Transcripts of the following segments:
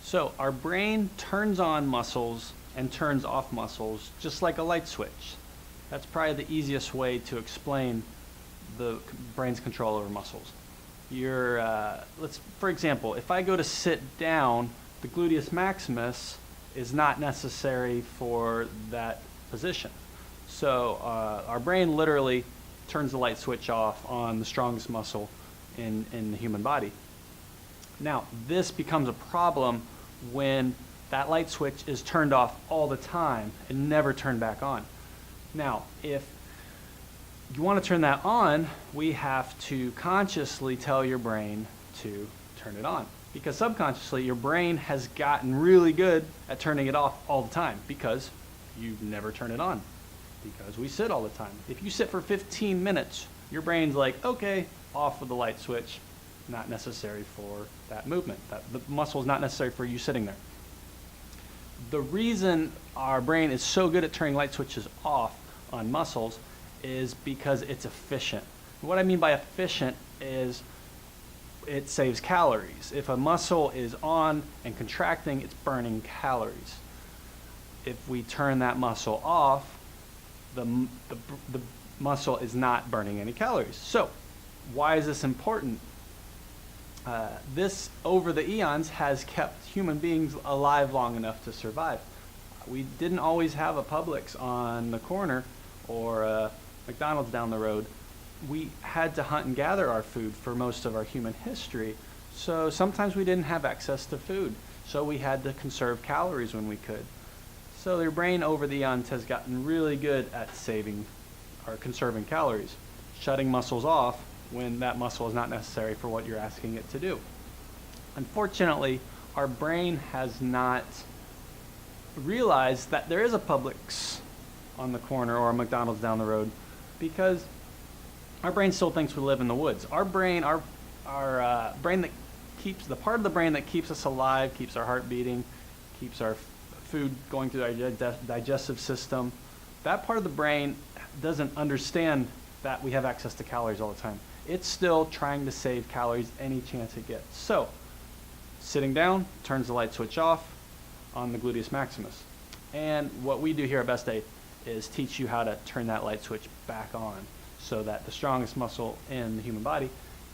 So our brain turns on muscles and turns off muscles just like a light switch. That's probably the easiest way to explain the brain's control over muscles. For example, if I go to sit down, the gluteus maximus is not necessary for that position. So our brain literally turns the light switch off on the strongest muscle in the human body. Now, this becomes a problem when that light switch is turned off all the time and never turned back on. Now, if you want to turn that on, we have to consciously tell your brain to turn it on. Because subconsciously, your brain has gotten really good at turning it off all the time because you never turn it on. Because we sit all the time. If you sit for 15 minutes, your brain's like, okay, off with the light switch. Not necessary for that movement. The muscle is not necessary for you sitting there. The reason our brain is so good at turning light switches off on muscles is because it's efficient. What I mean by efficient is it saves calories. If a muscle is on and contracting, it's burning calories. If we turn that muscle off, the muscle is not burning any calories. So, why is this important? This, over the eons, has kept human beings alive long enough to survive. We didn't always have a Publix on the corner or a McDonald's down the road. We had to hunt and gather our food for most of our human history. So sometimes we didn't have access to food. So we had to conserve calories when we could. So your brain over the eons has gotten really good at saving or conserving calories, shutting muscles off when that muscle is not necessary for what you're asking it to do. Unfortunately, our brain has not realized that there is a Publix on the corner or a McDonald's down the road because our brain still thinks we live in the woods. Our brain, our brain that keeps, the part of the brain that keeps us alive, keeps our heart beating, keeps our food going through our digestive system, that part of the brain doesn't understand that we have access to calories all the time. It's still trying to save calories any chance it gets. So, sitting down turns the light switch off on the gluteus maximus. And what we do here at Best Day is teach you how to turn that light switch back on so that the strongest muscle in the human body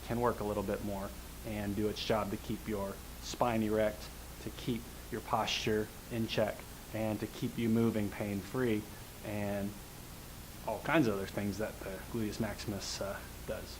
can work a little bit more and do its job to keep your spine erect, to keep your posture in check, and to keep you moving pain-free, and all kinds of other things that the gluteus maximus does.